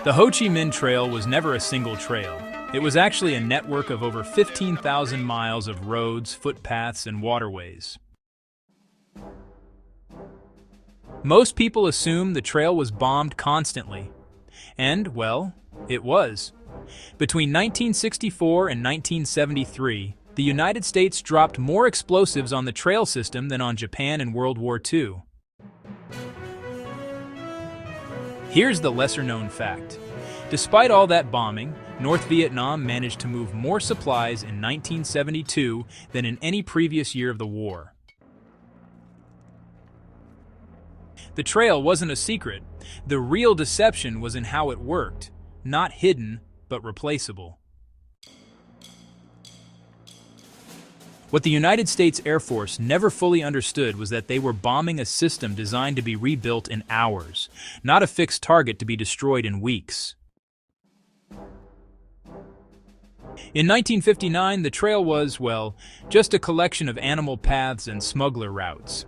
The Ho Chi Minh Trail was never a single trail. It was actually a network of over 15,000 miles of roads, footpaths, and waterways. Most people assume the trail was bombed constantly. And, well, it was. Between 1964 and 1973, the United States dropped more explosives on the trail system than on Japan in World War II. Here's the lesser-known fact. Despite all that bombing, North Vietnam managed to move more supplies in 1972 than in any previous year of the war. The trail wasn't a secret. The real deception was in how it worked. Not hidden, but replaceable. What the United States Air Force never fully understood was that they were bombing a system designed to be rebuilt in hours, not a fixed target to be destroyed in weeks. In 1959, the trail was, well, just a collection of animal paths and smuggler routes.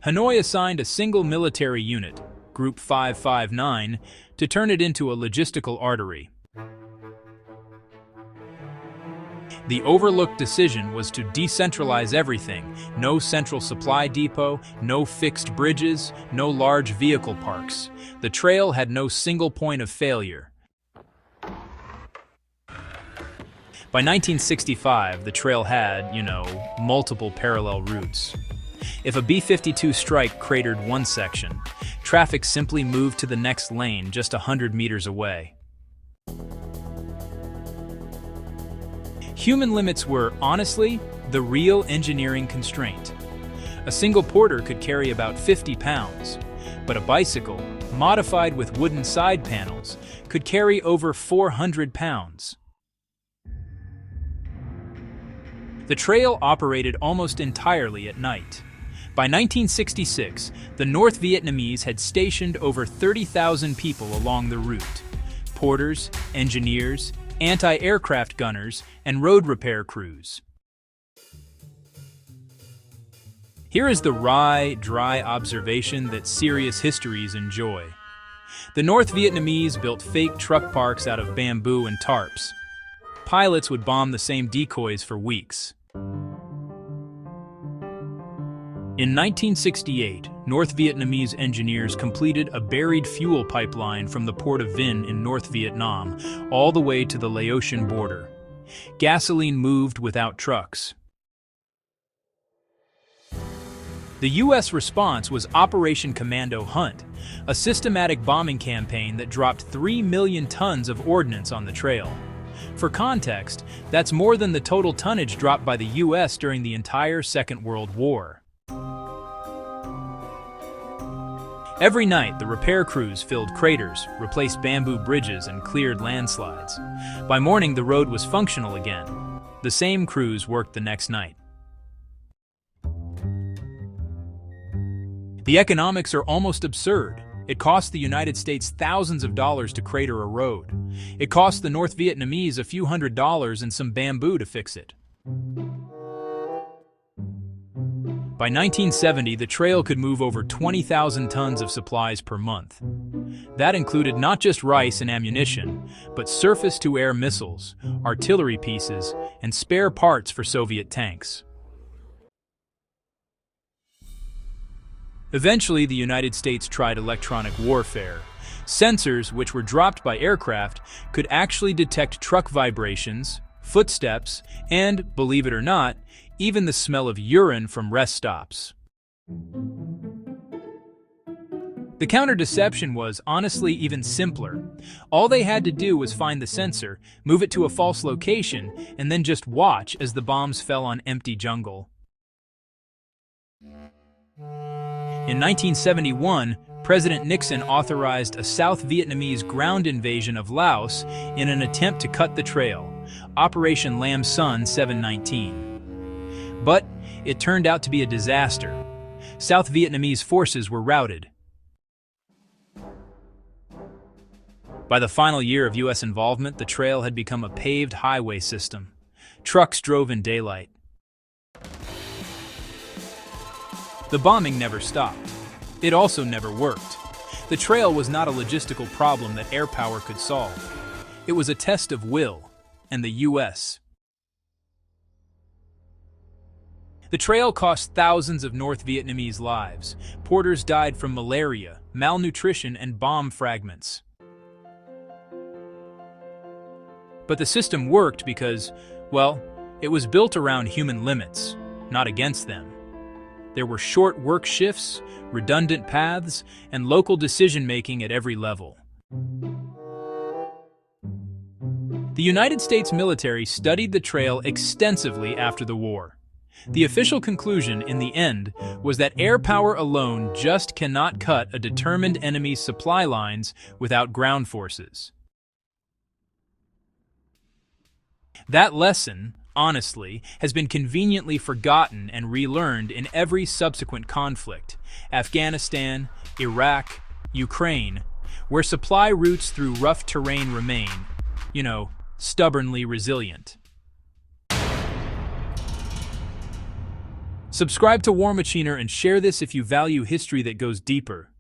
Hanoi assigned a single military unit, Group 559, to turn it into a logistical artery. The overlooked decision was to decentralize everything. No central supply depot, no fixed bridges, no large vehicle parks. The trail had no single point of failure. By 1965, the trail had, multiple parallel routes. If a B-52 strike cratered one section, traffic simply moved to the next lane just 100 meters away. Human limits were, honestly, the real engineering constraint. A single porter could carry about 50 pounds, but a bicycle, modified with wooden side panels, could carry over 400 pounds. The trail operated almost entirely at night. By 1966, the North Vietnamese had stationed over 30,000 people along the route. Porters, engineers, anti-aircraft gunners, and road repair crews. Here is the wry, dry observation that serious histories enjoy. The North Vietnamese built fake truck parks out of bamboo and tarps. Pilots would bomb the same decoys for weeks. In 1968, North Vietnamese engineers completed a buried fuel pipeline from the port of Vinh in North Vietnam all the way to the Laotian border. Gasoline moved without trucks. The U.S. response was Operation Commando Hunt, a systematic bombing campaign that dropped 3 million tons of ordnance on the trail. For context, that's more than the total tonnage dropped by the U.S. during the entire Second World War. Every night, the repair crews filled craters, replaced bamboo bridges, and cleared landslides. By morning, the road was functional again. The same crews worked the next night. The economics are almost absurd. It cost the United States thousands of dollars to crater a road. It cost the North Vietnamese a few $100s and some bamboo to fix it. By 1970, the trail could move over 20,000 tons of supplies per month. That included not just rice and ammunition, but surface-to-air missiles, artillery pieces, and spare parts for Soviet tanks. Eventually, the United States tried electronic warfare. Sensors, which were dropped by aircraft, could actually detect truck vibrations, footsteps, and, believe it or not, even the smell of urine from rest stops. The counter-deception was, honestly, even simpler. All they had to do was find the sensor, move it to a false location, and then just watch as the bombs fell on empty jungle. In 1971, President Nixon authorized a South Vietnamese ground invasion of Laos in an attempt to cut the trail, Operation Lam Son 719. But it turned out to be a disaster. South Vietnamese forces were routed. By the final year of U.S. involvement, the trail had become a paved highway system. Trucks drove in daylight. The bombing never stopped. It also never worked. The trail was not a logistical problem that air power could solve. It was a test of will, and the U.S. The trail cost thousands of North Vietnamese lives. Porters died from malaria, malnutrition, and bomb fragments. But the system worked because, well, it was built around human limits, not against them. There were short work shifts, redundant paths, and local decision-making at every level. The United States military studied the trail extensively after the war. The official conclusion, in the end, was that air power alone just cannot cut a determined enemy's supply lines without ground forces. That lesson, honestly, has been conveniently forgotten and relearned in every subsequent conflict: Afghanistan, Iraq, Ukraine, where supply routes through rough terrain remain, stubbornly resilient. Subscribe to War Machiner and share this if you value history that goes deeper.